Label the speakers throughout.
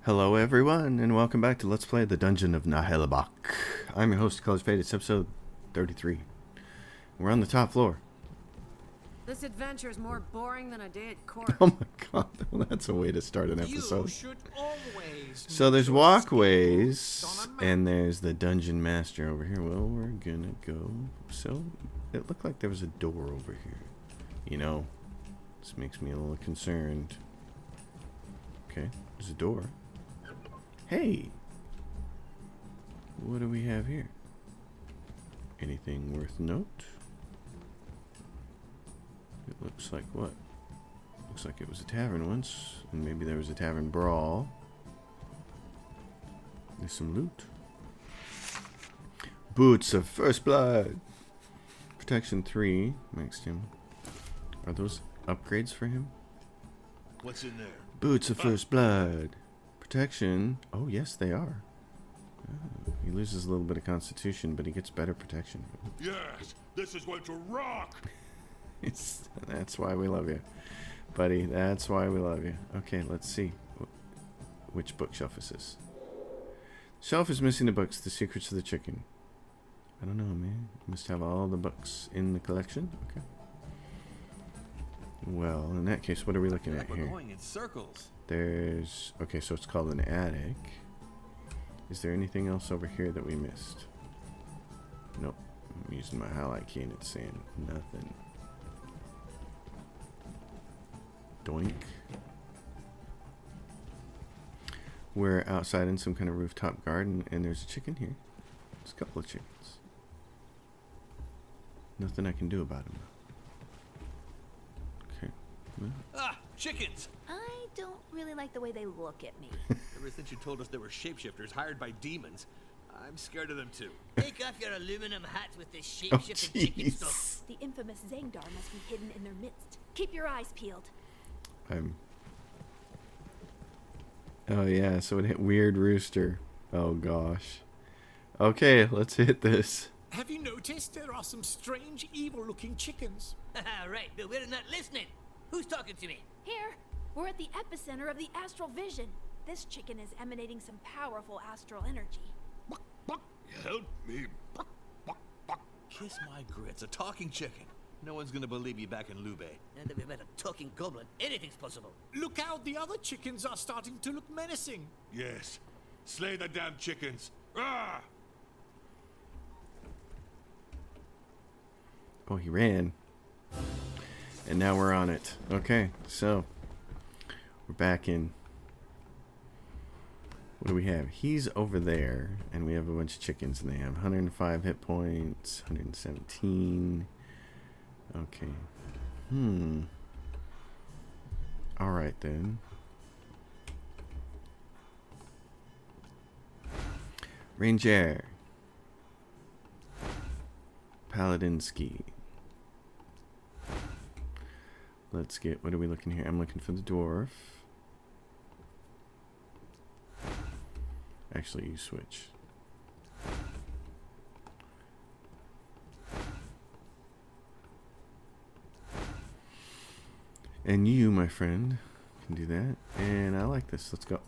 Speaker 1: Hello everyone, and welcome back to Let's Play the Dungeon of Naheulbeuk. I'm your host, Colors Fade. It's episode 33. We're on the top floor.
Speaker 2: This adventure is more boring than a day at court.
Speaker 1: Oh my god, that's a way to start an episode.
Speaker 3: You should always
Speaker 1: So there's walkways, and there's the dungeon master over here. Well, we're gonna go. So, it looked like there was a door over here. You know, this makes me a little concerned. Okay, there's a door. Hey! What do we have here? Anything worth note? It looks like what? Looks like it was a tavern once, and maybe there was a tavern brawl. There's some loot. Boots of First Blood! Protection 3, max him. Are those upgrades for him?
Speaker 4: What's in there?
Speaker 1: Boots of First Blood. Protection. Oh, yes, they are. Oh, he loses a little bit of constitution, but he gets better protection.
Speaker 4: Yes, this is going to rock.
Speaker 1: That's why we love you, buddy. That's why we love you. Okay, let's see. Which bookshelf is this? Shelf is missing the books. The Secrets of the Chicken. I don't know, man. You must have all the books in the collection. Okay. Well, in that case, what are we looking at here?
Speaker 3: We're going in circles.
Speaker 1: There's... Okay, so it's called an attic. Is there anything else over here that we missed? Nope. I'm using my highlight key and it's saying nothing. Doink. We're outside in some kind of rooftop garden and there's a chicken here. There's a couple of chickens. Nothing I can do about them. Okay. Well.
Speaker 3: Ah, chickens!
Speaker 5: I don't really like the way they look at me.
Speaker 3: Ever since you told us there were shapeshifters hired by demons, I'm scared of them too.
Speaker 6: Take off your aluminum hats with this shape-shifting chicken stuff.
Speaker 5: The infamous Zangdar must be hidden in their midst. Keep your eyes peeled.
Speaker 1: Oh yeah, so it hit Weird Rooster. Oh gosh. Okay, let's hit this.
Speaker 7: Have you noticed there are some strange, evil-looking chickens?
Speaker 6: Right, but we're not listening. Who's talking to me?
Speaker 5: Here, we're at the epicenter of the astral vision. This chicken is emanating some powerful astral energy.
Speaker 4: Help me.
Speaker 3: Kiss my grits, a talking chicken. No one's gonna believe you back in Lube.
Speaker 6: And that we met a talking goblin. Anything's possible.
Speaker 7: Look out, the other chickens are starting to look menacing.
Speaker 4: Yes. Slay the damn chickens. Ah!
Speaker 1: Oh, he ran. And now we're on it. Okay, so we're back in. What do we have? He's over there, and we have a bunch of chickens, and they have 105 hit points, 117. Okay. Alright then. Ranger. Paladinsky. Let's get, what are we looking here? I'm looking for the dwarf. Actually, you switch. And you, my friend, can do that. And I like this. Let's go.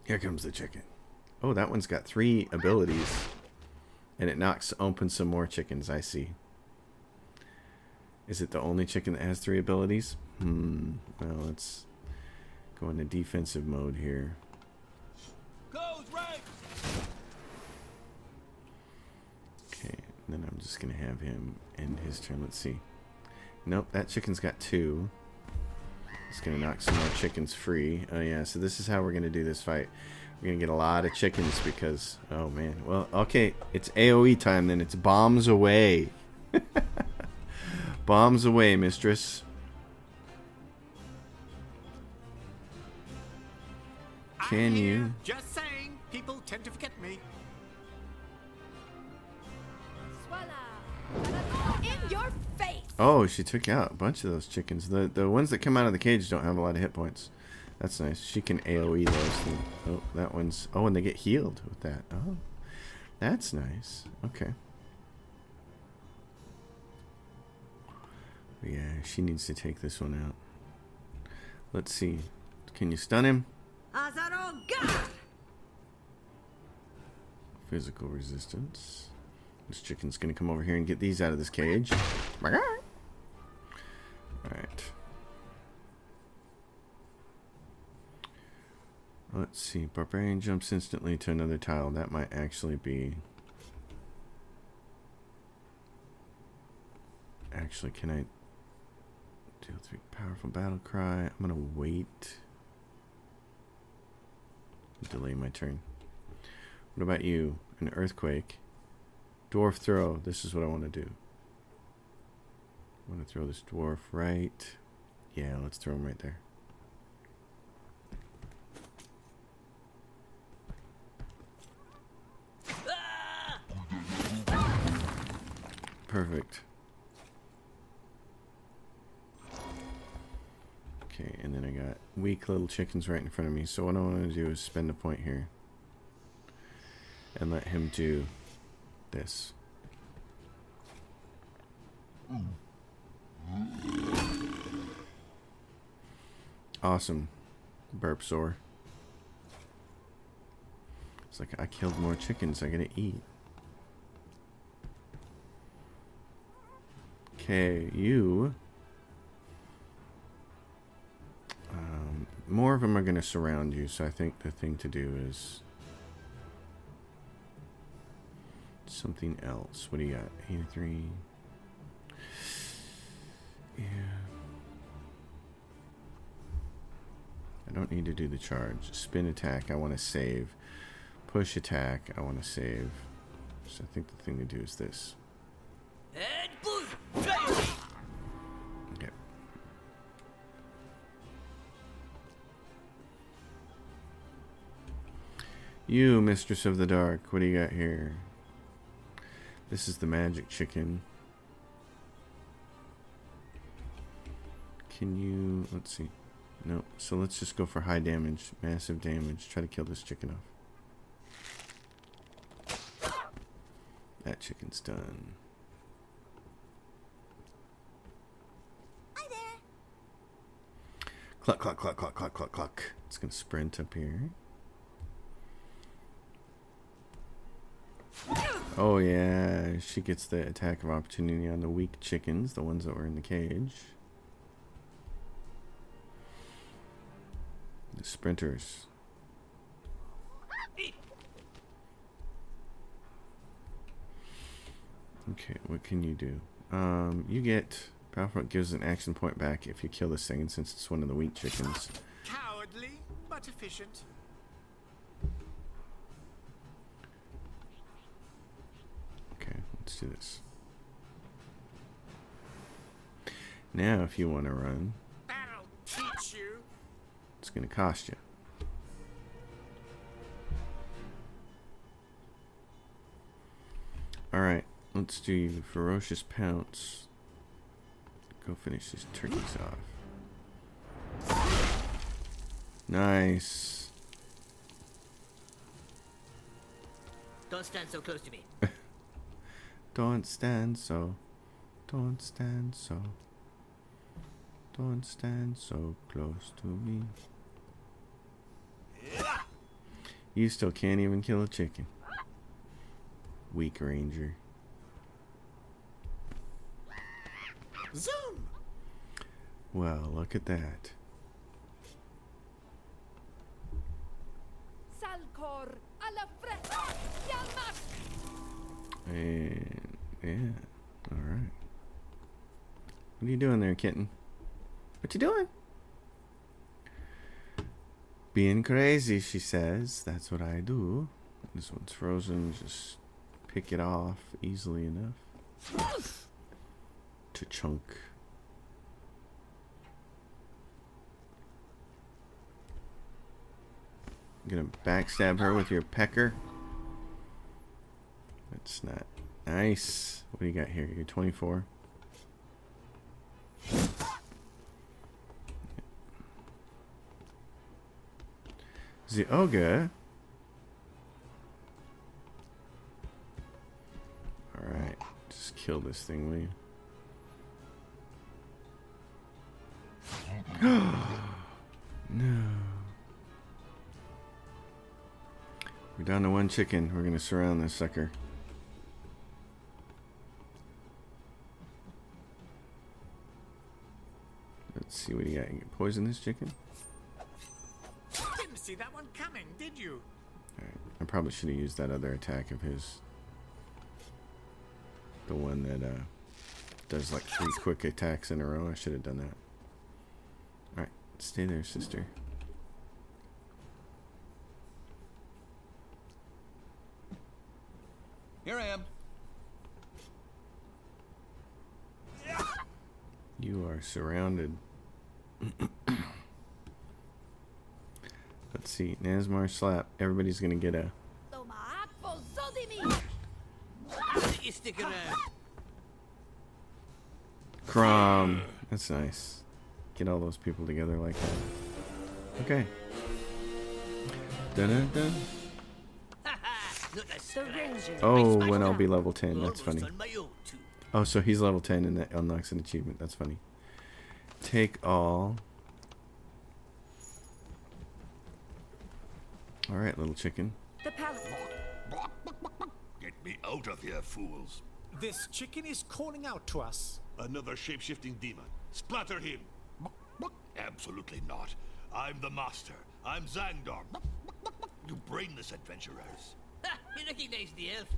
Speaker 1: Here comes the chicken. Oh, that one's got 3 abilities. And it knocks open some more chickens, I see. Is it the only chicken that has 3 abilities? Well, let's go into defensive mode here.
Speaker 3: Goes right!
Speaker 1: Okay, and then I'm just going to have him end his turn. Let's see. Nope, that chicken's got 2. It's going to knock some more chickens free. Oh, yeah, so this is how we're going to do this fight. We're going to get a lot of chickens because... Oh, man. Well, okay, it's AoE time then. It's bombs away. Bombs away, mistress. Can you?
Speaker 7: Just saying, people tend to forget me.
Speaker 5: Swalla! In your face!
Speaker 1: Oh, she took out a bunch of those chickens. The ones that come out of the cage don't have a lot of hit points. That's nice. She can AoE those. Oh, that one's... Oh, and they get healed with that. Oh, that's nice. Okay. Yeah, she needs to take this one out. Let's see. Can you stun him?
Speaker 2: Azarogar!
Speaker 1: Physical resistance. This chicken's gonna come over here and get these out of this cage. Alright. Let's see. Barbarian jumps instantly to another tile. That might actually be... Actually, can I... Deal 3 powerful battle cry. I'm gonna wait. Delay my turn. What about you? An earthquake. Dwarf throw. This is what I want to do. I want to throw this dwarf right. Yeah, let's throw him right there. Perfect. Okay, and then I got weak little chickens right in front of me. So what I want to do is spend a point here. And let him do this. Awesome. Burp sore. It's like I killed more chickens I gotta eat. Okay, you. More of them are gonna surround you, so I think the thing to do is something else. What do you got? 83. Yeah. I don't need to do the charge. Spin attack, I want to save. Push attack, I want to save. So I think the thing to do is this.
Speaker 6: And boom! Fly away!
Speaker 1: Okay. You, Mistress of the Dark, what do you got here? This is the magic chicken. Can you... Let's see. Nope. So let's just go for high damage. Massive damage. Try to kill this chicken off. That chicken's done.
Speaker 5: Hi there.
Speaker 1: Cluck, cluck, cluck, cluck, cluck, cluck, cluck. It's going to sprint up here. Oh yeah, she gets the attack of opportunity on the weak chickens, the ones that were in the cage. The sprinters. Okay, what can you do? You get powerful. It gives an action point back if you kill this thing, and since it's one of the weak chickens.
Speaker 7: Cowardly, but efficient.
Speaker 1: Okay, let's do this. Now, if you want to run,
Speaker 7: That'll teach you.
Speaker 1: it's going to cost you. Alright, let's do Ferocious Pounce. Go finish these turkeys off. Nice.
Speaker 6: Don't stand so close to me.
Speaker 1: Don't stand so. Don't stand so. Don't stand so close to me. You still can't even kill a chicken. Weak ranger.
Speaker 7: Zoom!
Speaker 1: Well, look at that.
Speaker 5: Salcor alla fresca. Llamas.
Speaker 1: And yeah, all right. What are you doing there, kitten? What you doing? Being crazy, she says. That's what I do. This one's frozen. Just pick it off easily enough to chunk. You're gonna backstab her with your pecker. That's not nice. What do you got here? You're 24. The ogre. Alright. Just kill this thing, will you? No. down to one chicken. We're gonna surround this sucker. Let's see what he got. You poison this chicken?
Speaker 7: Didn't see that one coming, did you?
Speaker 1: Alright. I probably should have used that other attack of his. The one that does like 3 quick attacks in a row. I should have done that. Alright. Stay there, sister.
Speaker 3: Here I am.
Speaker 1: You are surrounded. Let's see. Nazmar slap. Everybody's gonna get a.
Speaker 6: How did you stick around?
Speaker 1: Crom. That's nice. Get all those people together like that. Okay. Dun dun dun.
Speaker 6: Not a
Speaker 2: The
Speaker 6: scratch.
Speaker 2: Ranger.
Speaker 1: Oh, when I'll be level 10. That's
Speaker 6: Almost
Speaker 1: funny.
Speaker 6: on my own, too.
Speaker 1: Oh, so he's level 10 and that unlocks an achievement. That's funny. Take all. Alright, little chicken.
Speaker 2: The Paladin.
Speaker 4: Get me out of here, fools.
Speaker 7: This chicken is calling out to us.
Speaker 4: Another shape-shifting demon. Splatter him. Absolutely not. I'm the master. I'm Zangdar. You brainless adventurers.
Speaker 6: Ha! You recognize the elf?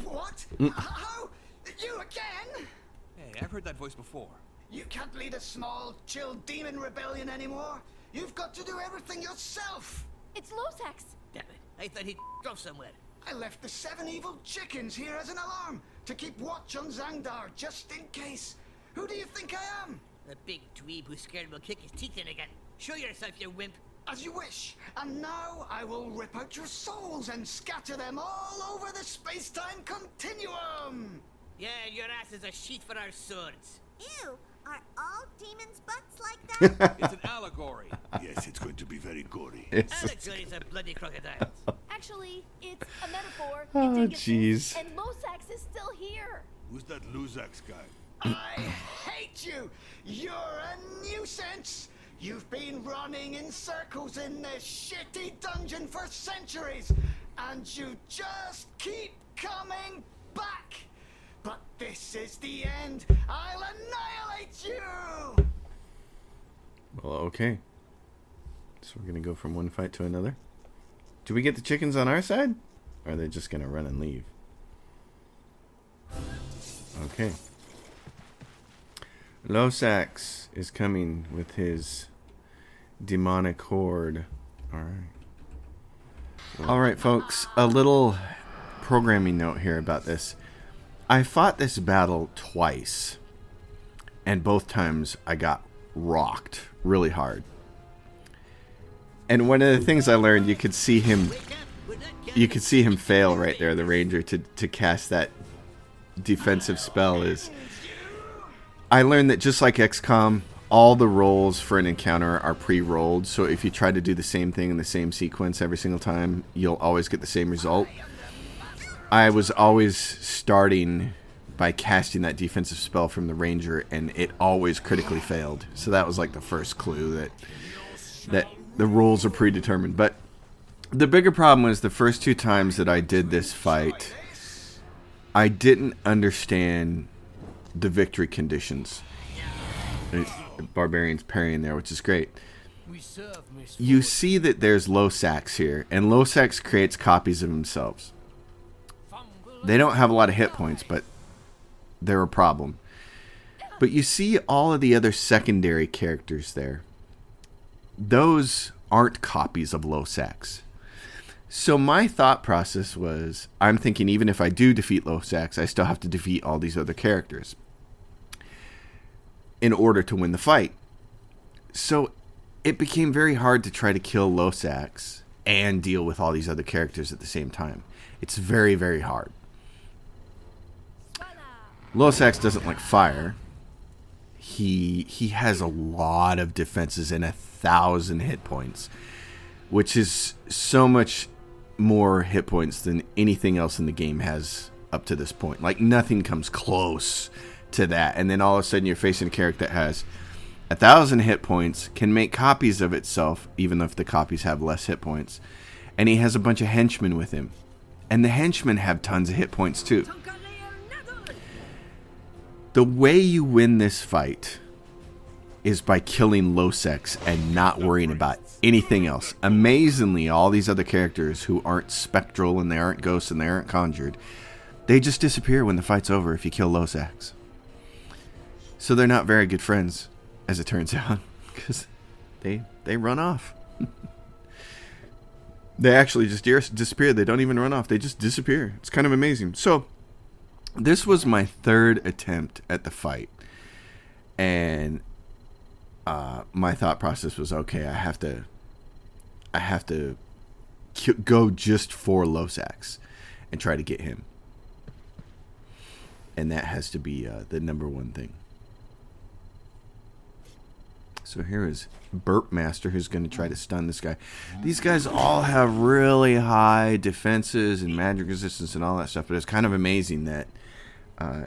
Speaker 8: What? How? You again?
Speaker 3: Hey, I've heard that voice before.
Speaker 8: You can't lead a small, chill demon rebellion anymore. You've got to do everything yourself.
Speaker 5: It's Losax.
Speaker 6: Damn it. I thought he'd off somewhere.
Speaker 8: I left the 7 evil chickens here as an alarm to keep watch on Zangdar just in case. Who do you think I am?
Speaker 6: The big dweeb who's scared will kick his teeth in again. Show yourself, you wimp.
Speaker 8: As you wish. And now I will rip out your souls and scatter them all over the space-time continuum.
Speaker 6: Yeah, your ass is a sheath for our swords.
Speaker 9: Ew, are all demons' butts like that?
Speaker 3: It's an allegory.
Speaker 4: Yes, it's going to be very gory.
Speaker 6: Allegories are bloody crocodiles.
Speaker 5: Actually, it's a metaphor.
Speaker 1: Oh,
Speaker 5: It did get
Speaker 1: jeez.
Speaker 5: loose, and Losax is still here.
Speaker 4: Who's that Luzax guy?
Speaker 8: I hate you! You're a nuisance! You've been running in circles in this shitty dungeon for centuries, and you just keep coming back! But this is the end! I'll annihilate you!
Speaker 1: Well, okay. So we're gonna go from one fight to another. Do we get the chickens on our side? Or are they just gonna run and leave? Okay. Losax is coming with his demonic horde. Alright. Alright, folks. A little programming note here about this. I fought this battle twice. And both times I got rocked really hard. And one of the things I learned, you could see him fail right there, the ranger, to cast that defensive spell. Is I learned that just like XCOM, all the rolls for an encounter are pre-rolled, so if you try to do the same thing in the same sequence every single time, you'll always get the same result. I was always starting by casting that defensive spell from the ranger, and it always critically failed. So that was like the first clue that the rules are predetermined. But the bigger problem was the first 2 times that I did this fight, I didn't understand the victory conditions. Barbarian's parrying there, which is great. You see that there's Losax here, and Losax creates copies of themselves. They don't have a lot of hit points, but they're a problem. But you see all of the other secondary characters there. Those aren't copies of Losax. So my thought process was, I'm thinking even if I do defeat Losax, I still have to defeat all these other characters in order to win the fight. So it became very hard to try to kill Losax and deal with all these other characters at the same time. It's very, very hard. Losax doesn't like fire. He has a lot of defenses and 1,000 hit points, which is so much more hit points than anything else in the game has up to this point. Like, nothing comes close to that. And then all of a sudden you're facing a character that has 1,000 hit points, can make copies of itself, even if the copies have less hit points, And he has a bunch of henchmen with him. And the henchmen have tons of hit points too. The way you win this fight is by killing Loseks and not worrying about anything else. Amazingly, all these other characters who aren't spectral and they aren't ghosts and they aren't conjured, they just disappear when the fight's over if you kill Loseks. So they're not very good friends, as it turns out, because they run off. They actually just disappear. They don't even run off. They just disappear. It's kind of amazing. So this was my third attempt at the fight. And my thought process was, okay, I have to go just for Loseks and try to get him. And that has to be the number one thing. So here is Burp Master, who's going to try to stun this guy. These guys all have really high defenses and magic resistance and all that stuff, but it's kind of amazing that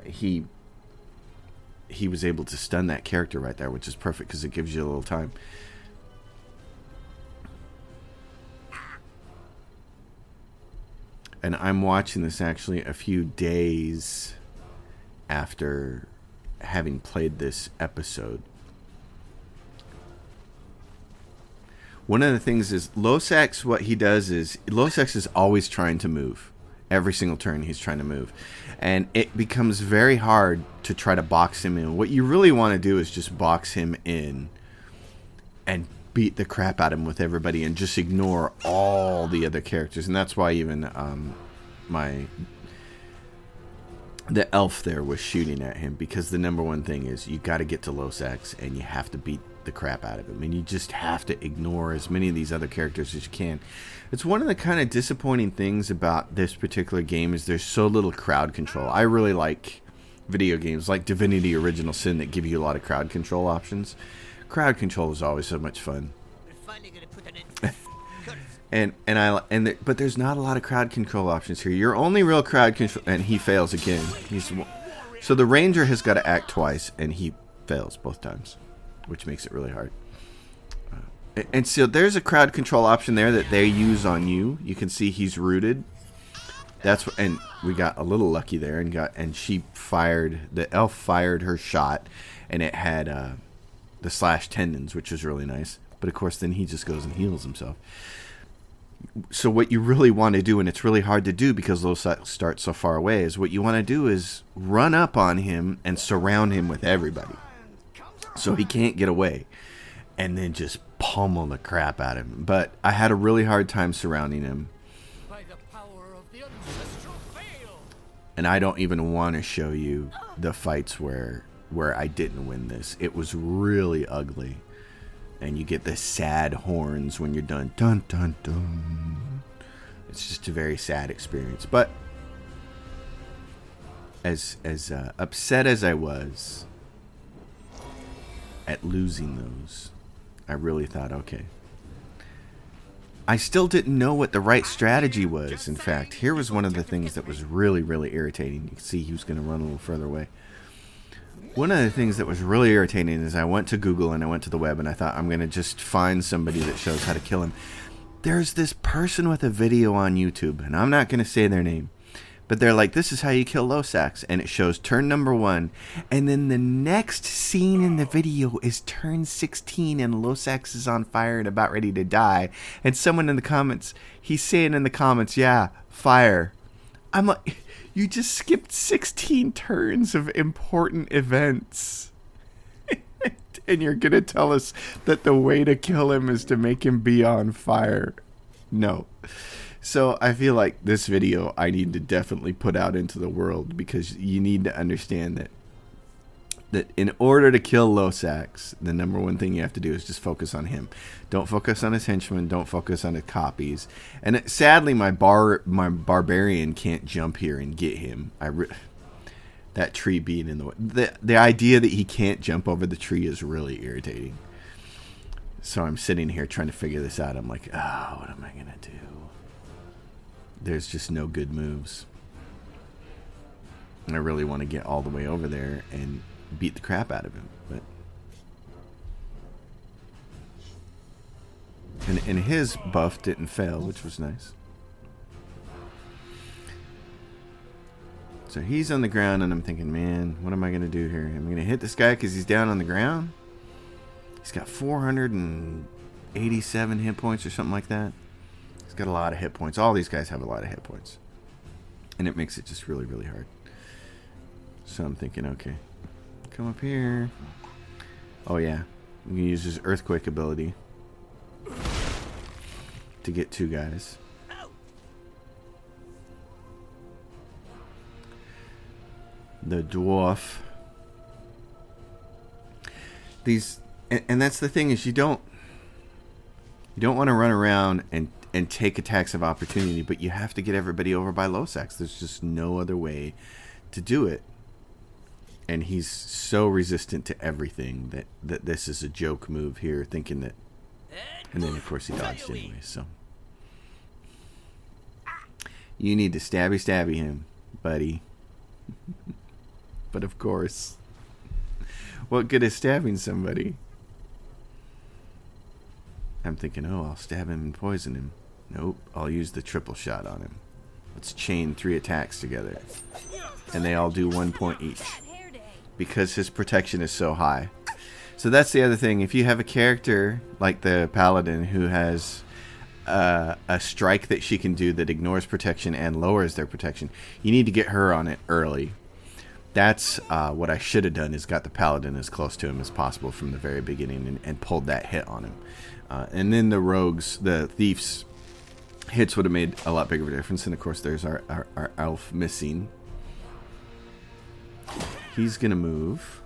Speaker 1: he was able to stun that character right there, which is perfect because it gives you a little time. And I'm watching this actually a few days after having played this episode. One of the things is Loseks, what he does is Loseks is always trying to move. Every single turn he's trying to move. And it becomes very hard to try to box him in. What you really want to do is just box him in and beat the crap out of him with everybody and just ignore all the other characters. And that's why even the elf there was shooting at him, because the number one thing is you got to get to Loseks and you have to beat the crap out of him, and you just have to ignore as many of these other characters as you can. It's one of the kind of disappointing things about this particular game is there's so little crowd control. I really like video games like Divinity Original Sin that give you a lot of crowd control options. Crowd control is always so much fun. But there's not a lot of crowd control options here. Your only real crowd control, and he fails again. So the ranger has got to act twice, and he fails both times, which makes it really hard. And so there's a crowd control option there that they use on you. You can see he's rooted. And we got a little lucky there, and she fired, the elf fired her shot, and it had the slash tendons, which was really nice. But of course, then he just goes and heals himself. So what you really want to do, and it's really hard to do because Loseks start so far away, is what you want to do is run up on him and surround him with everybody, so he can't get away, and then just pummel the crap out of him. But I had a really hard time surrounding him. And I don't even want to show you the fights where I didn't win this. It was really ugly. And you get the sad horns when you're done. Dun, dun, dun. It's just a very sad experience. But as upset as I was at losing those, I really thought, okay. I still didn't know what the right strategy was. In fact, here was one of the things that was really, really irritating. You can see he was going to run a little further away. One of the things that was really irritating is I went to Google and I went to the web and I thought I'm going to just find somebody that shows how to kill him. There's this person with a video on YouTube, and I'm not going to say their name, but they're like, this is how you kill Loseks, and it shows turn number 1, and then the next scene in the video is turn 16 and Loseks is on fire and about ready to die, and someone in the comments, he's saying in the comments, yeah, fire. I'm like, you just skipped 16 turns of important events. And you're going to tell us that the way to kill him is to make him be on fire. No. So I feel like this video I need to definitely put out into the world, because you need to understand that in order to kill Loseks, the number one thing you have to do is just focus on him. Don't focus on his henchmen. Don't focus on his copies. And sadly, my barbarian can't jump here and get him. That tree being in the way. The idea that he can't jump over the tree is really irritating. So I'm sitting here trying to figure this out. I'm like, oh, what am I going to do? There's just no good moves. And I really want to get all the way over there and beat the crap out of him. But And his buff didn't fail, which was nice. So he's on the ground, and I'm thinking, man, what am I going to do here? Am I going to hit this guy because he's down on the ground? He's got 487 hit points or something like that. He's got a lot of hit points. All these guys have a lot of hit points. And it makes it just really, really hard. So I'm thinking, okay, come up here. Oh, yeah. We can use his Earthquake ability to get 2 guys. The dwarf. These, and that's the thing, is you don't want to run around and take attacks of opportunity, but you have to get everybody over by Losax. There's just no other way to do it. And he's so resistant to everything that this is a joke move here, thinking that. And then of course he dodged anyway. So you need to stabby him, buddy. But of course, what good is stabbing somebody? I'm thinking, oh, I'll stab him and poison him. Nope, I'll use the triple shot on him. Let's chain 3 attacks together. And they all do 1 point each. Because his protection is so high. So that's the other thing. If you have a character like the Paladin who has a strike that she can do that ignores protection and lowers their protection, you need to get her on it early. That's what I should have done, is got the Paladin as close to him as possible from the very beginning and pulled that hit on him. And then the rogues, the thieves, hits would have made a lot bigger of a difference. And of course there's our elf missing. He's going to move.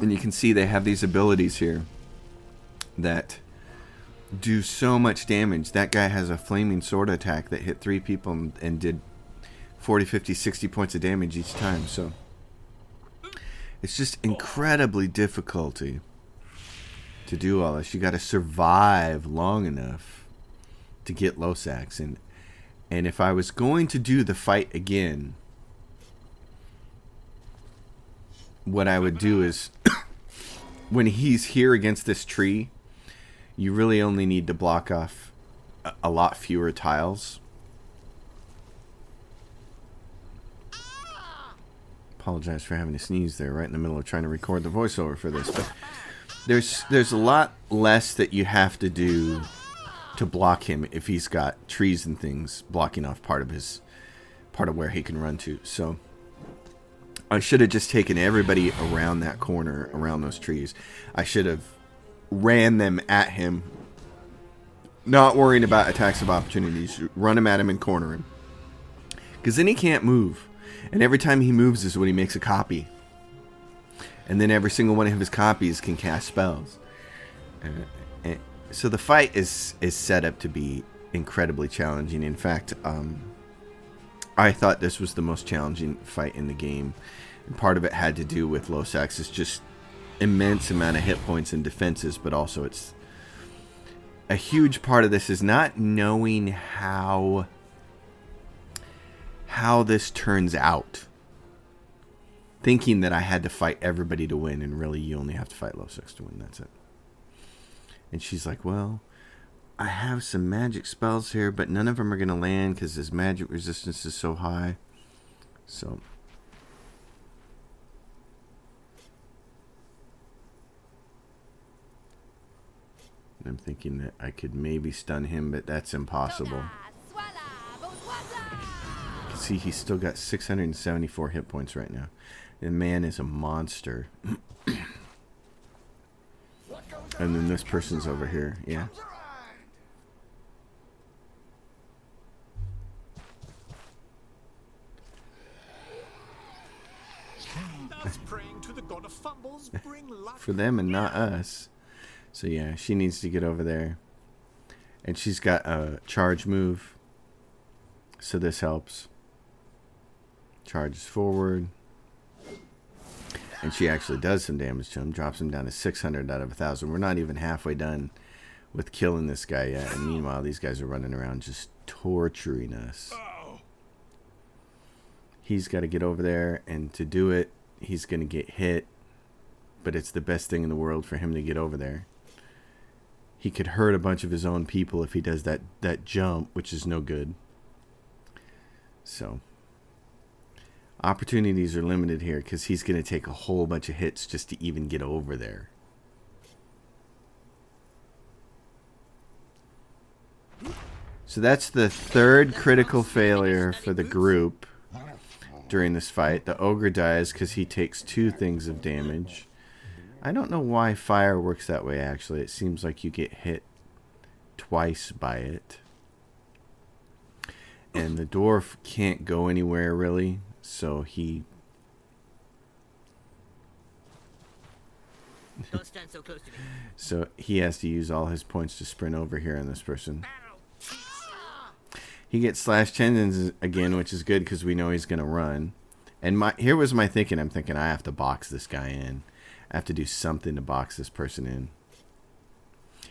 Speaker 1: And you can see they have these abilities here that do so much damage. That guy has a flaming sword attack that hit 3 people and did 40, 50, 60 points of damage each time. So it's just incredibly difficulty to do all this. You got to survive long enough to get Losax. And if I was going to do the fight again, what I would do is when he's here against this tree, you really only need to block off a lot fewer tiles. Apologize for having to sneeze there right in the middle of trying to record the voiceover for this, but there's a lot less that you have to do to block him if he's got trees and things blocking off part of where he can run to. So I should have just taken everybody around that corner, around those trees. I should have ran them at him, not worrying about attacks of opportunities. Run him at him and corner him, because then he can't move. And every time he moves is when he makes a copy. And then every single one of his copies can cast spells. So the fight is set up to be incredibly challenging. In fact, I thought this was the most challenging fight in the game. And part of it had to do with Losax's just immense amount of hit points and defenses, but also it's a huge part of this is not knowing how this turns out. Thinking that I had to fight everybody to win, and really you only have to fight Losax to win. That's it. And she's like, well, I have some magic spells here, but none of them are going to land because his magic resistance is so high. So I'm thinking that I could maybe stun him, but that's impossible. See, he's still got 674 hit points right now. The man is a monster. And then this person's over here. Yeah.
Speaker 7: Does praying to the god of fumbles bring luck?
Speaker 1: For them and not us. So yeah, she needs to get over there. And she's got a charge move. So this helps. Charges forward. And she actually does some damage to him. Drops him down to 600 out of 1,000. We're not even halfway done with killing this guy yet. And meanwhile, these guys are running around just torturing us. He's got to get over there. And to do it, he's going to get hit. but it's the best thing in the world for him to get over there. He could hurt a bunch of his own people if he does that jump, which is no good. So, opportunities are limited here because he's going to take a whole bunch of hits just to even get over there. So that's the third critical failure for the group during this fight. The ogre dies because he takes 2 things of damage. I don't know why fire works that way, actually. It seems like you get hit twice by it. And the dwarf can't go anywhere, really. So he...
Speaker 6: Don't stand so close to me.
Speaker 1: So he has to use all his points to sprint over here on this person. He gets slash tendons again, which is good because we know he's going to run. And here was my thinking. I'm thinking I have to box this guy in. I have to do something to box this person in.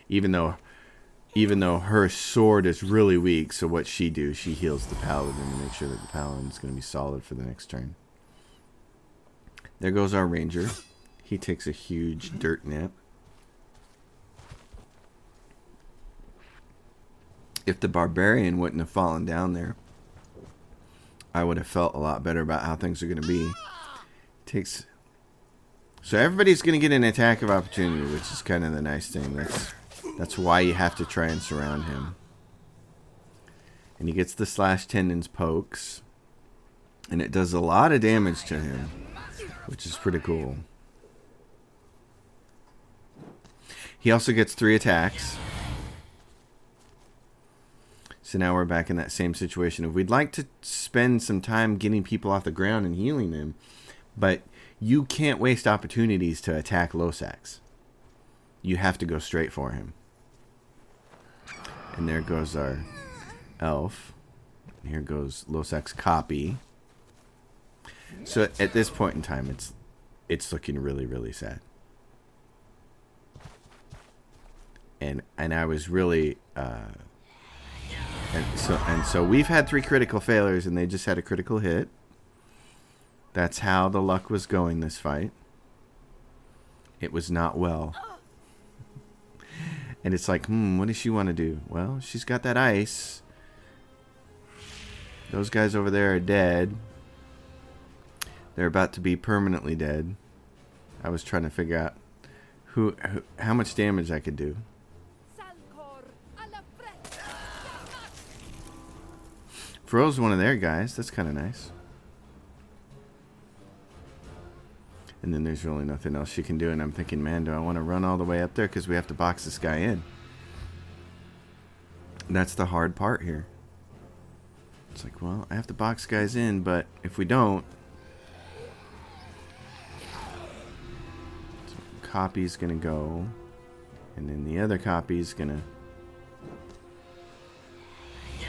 Speaker 1: Even though her sword is really weak, so what she do, she heals the paladin to make sure that the paladin's going to be solid for the next turn. There goes our ranger. He takes a huge dirt nap. If the barbarian wouldn't have fallen down there, I would have felt a lot better about how things are going to be. So everybody's going to get an attack of opportunity, which is kind of the nice thing. That's why you have to try and surround him. And he gets the slash tendons pokes. And it does a lot of damage to him, which is pretty cool. He also gets 3 attacks. So now we're back in that same situation. If we'd like to spend some time getting people off the ground and healing them, but you can't waste opportunities to attack Losax. You have to go straight for him. And there goes our elf. Here goes Losax's copy. So at this point in time, it's looking really, really sad. And I was really and so we've had 3 critical failures, and they just had a critical hit. That's how the luck was going this fight. It was not well. And it's like, what does she want to do? Well, she's got that ice. Those guys over there are dead. They're about to be permanently dead. I was trying to figure out how much damage I could do. Froze one of their guys. That's kind of nice. And then there's really nothing else she can do. And I'm thinking, man, do I want to run all the way up there? Because we have to box this guy in. That's the hard part here. It's like, well, I have to box guys in, but if we don't... So copy's going to go. And then the other copy's going to...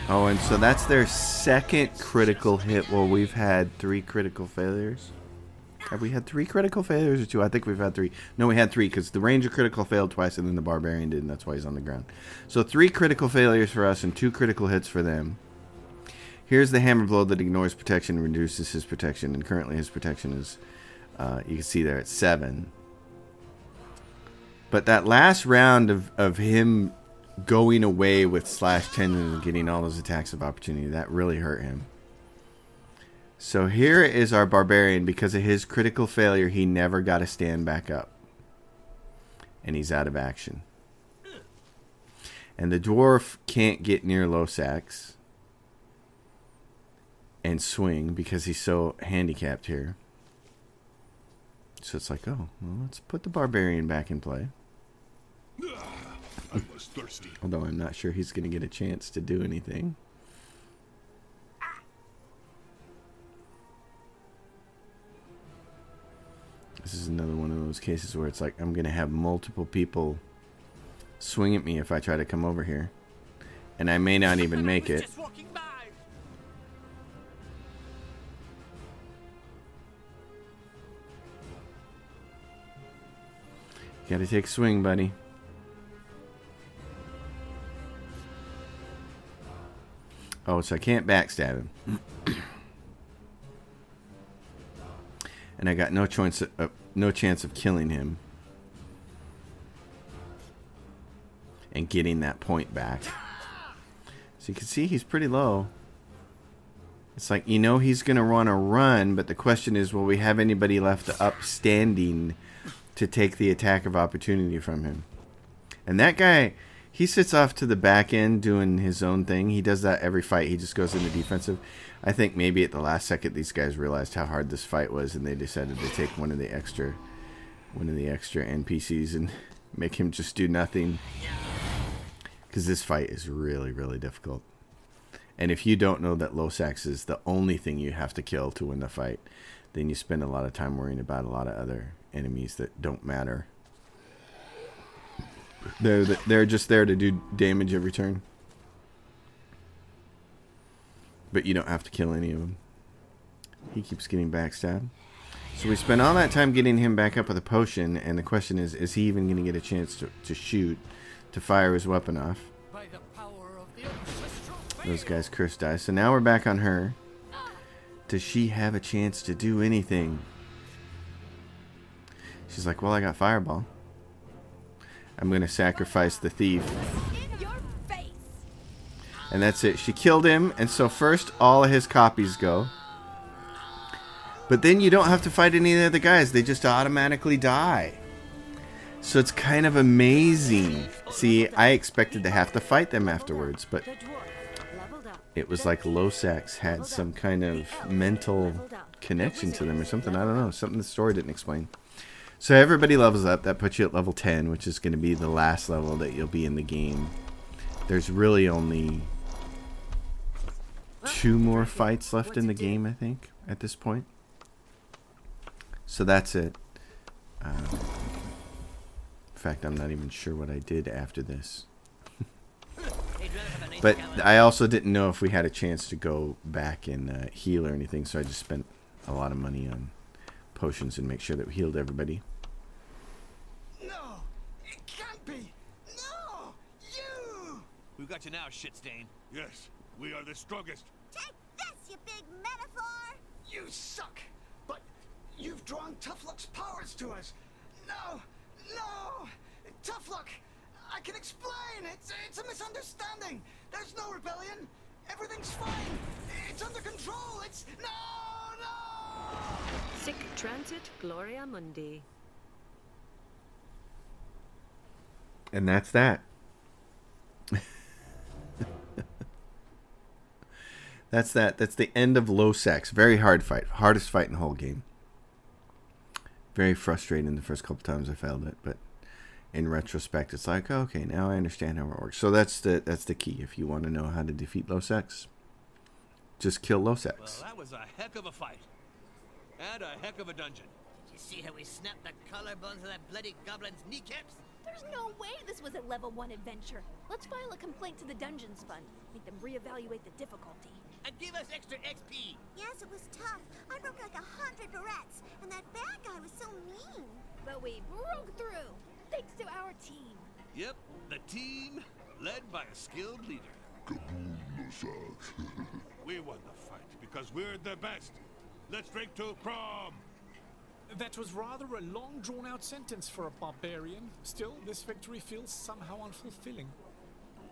Speaker 1: Oh, and so that's their second critical hit. Well, we've had 3 critical failures. Have we had 3 critical failures or 2? I think we've had 3. No, we had 3 because the ranger critical failed twice and then the barbarian did, and that's why he's on the ground. So 3 critical failures for us and 2 critical hits for them. Here's the hammer blow that ignores protection and reduces his protection, and currently his protection is, you can see there, it's 7. But that last round of him going away with slash tendon and getting all those attacks of opportunity, that really hurt him. So here is our barbarian. Because of his critical failure, he never got to stand back up. And he's out of action. And the dwarf can't get near Losax and swing because he's so handicapped here. So it's like, oh, well, let's put the barbarian back in play.
Speaker 4: I was thirsty.
Speaker 1: Although I'm not sure he's going to get a chance to do anything. This is another one of those cases where it's like I'm going to have multiple people swing at me if I try to come over here. And I may not even make it. Got to take a swing, buddy. Oh, so I can't backstab him. And I got no choice no chance of killing him and getting that point back. So you can see he's pretty low. It's like, you know, he's going to want to run, but the question is, will we have anybody left upstanding to take the attack of opportunity from him? And that guy, he sits off to the back end doing his own thing. He does that every fight. He just goes into defensive. I think maybe at the last second these guys realized how hard this fight was, and they decided to take one of the extra NPCs and make him just do nothing. Because this fight is really, really difficult. And if you don't know that Losax is the only thing you have to kill to win the fight, then you spend a lot of time worrying about a lot of other enemies that don't matter. They're just there to do damage every turn. But you don't have to kill any of them. He keeps getting backstabbed. So we spent all that time getting him back up with a potion, and the question is he even going to get a chance to shoot, to fire his weapon off?
Speaker 7: By the power of the ancestral
Speaker 1: Those guys curse die. So now we're back on her. Does she have a chance to do anything? She's like, well, I got fireball. I'm going to sacrifice the thief.
Speaker 5: In your face.
Speaker 1: And that's it. She killed him, and so first all of his copies go. But then you don't have to fight any of the other guys. They just automatically die. So it's kind of amazing. See, I expected to have to fight them afterwards, but it was like Losax had some kind of mental connection to them or something. I don't know. Something the story didn't explain. So everybody levels up. That puts you at level 10, which is going to be the last level that you'll be in the game. There's really only 2 more fights left in the game, I think, at this point. So that's it. In fact, I'm not even sure what I did after this. But I also didn't know if we had a chance to go back and heal or anything, so I just spent a lot of money on potions and make sure that we healed everybody.
Speaker 8: No, it can't be. No, you.
Speaker 3: We've got you now, shit stain.
Speaker 4: Yes, we are the strongest.
Speaker 9: Take this, you big metaphor!
Speaker 8: You suck. But you've drawn Toughluck's powers to us. No, no, Toughluck. I can explain. It's a misunderstanding. There's no rebellion. Everything's fine. It's under control. It's no.
Speaker 10: Sic transit gloria mundi.
Speaker 1: And that's that. That's that. That's the end of Losax. Very hard fight. Hardest fight in the whole game. Very frustrating the first couple times I failed it, but in retrospect, it's like, okay, now I understand how it works. So that's the key. If you want to know how to defeat Losax, just kill Losax.
Speaker 3: Well, that was a heck of a fight. And a heck of a dungeon.
Speaker 6: You see how we snapped the collarbones of that bloody goblin's kneecaps?
Speaker 5: There's no way this was a level 1 adventure. Let's file a complaint to the Dungeons Fund. Make them reevaluate the difficulty.
Speaker 6: And give us extra XP.
Speaker 9: Yes, it was tough. I broke like 100 barrettes, and that bad guy was so mean.
Speaker 5: But we broke through, thanks to our team.
Speaker 3: Yep, the team led by a skilled leader.
Speaker 4: We won the fight because we're the best. Let's drink to prom.
Speaker 7: That was rather a long, drawn-out sentence for a barbarian. Still, this victory feels somehow unfulfilling.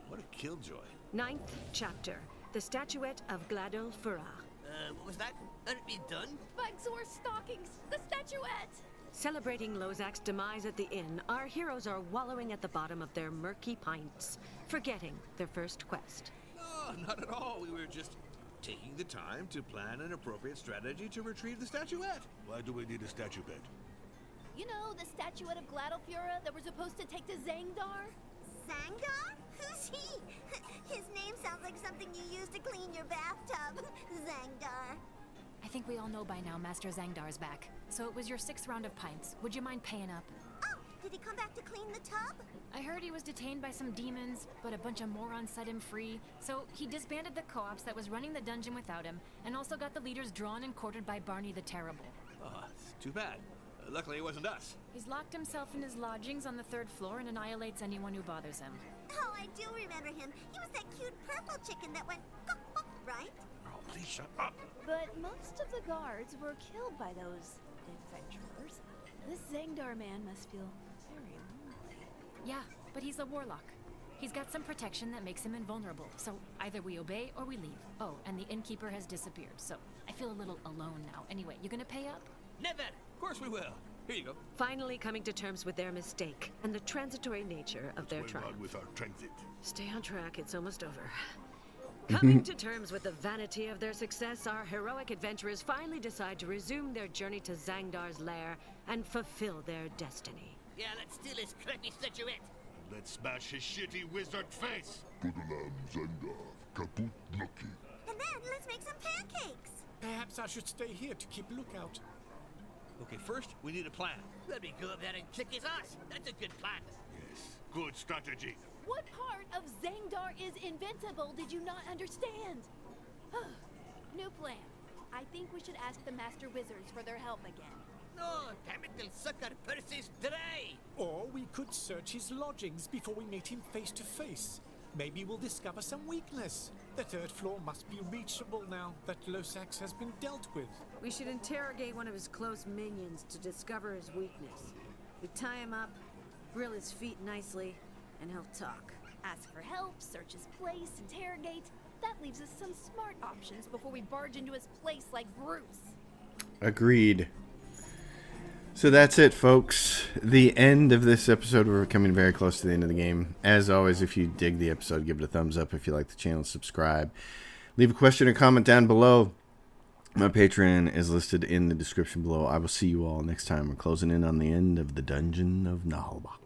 Speaker 3: What a killjoy.
Speaker 10: 9th chapter. The Statuette of Gladol Fura.
Speaker 6: What was that? Let it be done?
Speaker 5: Bugsore stockings, the statuette.
Speaker 10: Celebrating Losax's demise at the inn, our heroes are wallowing at the bottom of their murky pints, forgetting their first quest.
Speaker 3: No, not at all. We were just taking the time to plan an appropriate strategy to retrieve the statuette.
Speaker 4: Why do we need a statue bed?
Speaker 5: You know, the statuette of Gladolfura that we're supposed to take to Zangdar?
Speaker 9: Zangdar? Who's he? His name sounds like something you use to clean your bathtub. Zangdar.
Speaker 11: I think we all know by now Master Zangdar's back. So it was your 6th round of pints. Would you mind paying up?
Speaker 9: Oh, did he come back to clean the tub?
Speaker 11: I heard he was detained by some demons, but a bunch of morons set him free. So he disbanded the co-ops that was running the dungeon without him, and also got the leaders drawn and quartered by Barney the Terrible.
Speaker 3: Oh, it's too bad. Luckily it wasn't us.
Speaker 11: He's locked himself in his lodgings on the 3rd floor and annihilates anyone who bothers him.
Speaker 9: Oh, I do remember him. He was that cute purple chicken that went right?
Speaker 4: Oh, please shut up.
Speaker 5: But most of the guards were killed by those adventurers. This Zangdar man must feel very lonely.
Speaker 11: Yeah, but he's a warlock. He's got some protection that makes him invulnerable, so either we obey or we leave. Oh, and the innkeeper has disappeared, so I feel a little alone now. Anyway, you gonna pay up?
Speaker 3: Never! Of course we will. Here you go.
Speaker 10: Finally coming to terms with their mistake and the transitory nature of their
Speaker 4: What's going
Speaker 10: triumph.
Speaker 4: on with our transit?
Speaker 10: Stay on track, it's almost over. Coming to terms with the vanity of their success, our heroic adventurers finally decide to resume their journey to Zangdar's lair and fulfill their destiny.
Speaker 6: Yeah, let's steal his crappy statuette.
Speaker 4: Let's smash his shitty wizard face.
Speaker 12: Kudulam Zangdar, kaput lucky.
Speaker 9: And then let's make some pancakes.
Speaker 7: Perhaps I should stay here to keep lookout.
Speaker 3: Okay, first, we need a plan.
Speaker 6: Let me go up there and kick his ass. That's a good plan.
Speaker 4: Yes, good strategy.
Speaker 5: What part of Zangdar is invincible did you not understand? New plan. I think we should ask the Master Wizards for their help again.
Speaker 6: No, damn it, they'll suck our purses dry.
Speaker 7: Or we could search his lodgings before we meet him face to face. Maybe we'll discover some weakness. The third floor must be reachable now that Losax has been dealt with.
Speaker 2: We should interrogate one of his close minions to discover his weakness. We tie him up, grill his feet nicely, and he'll talk.
Speaker 5: Ask for help, search his place, interrogate. That leaves us some smart options before we barge into his place like Bruce.
Speaker 1: Agreed. So that's it, folks. The end of this episode. We're coming very close to the end of the game. As always, if you dig the episode, give it a thumbs up. If you like the channel, subscribe. Leave a question or comment down below. My Patreon is listed in the description below. I will see you all next time. We're closing in on the end of the Dungeon of Naheulbeuk.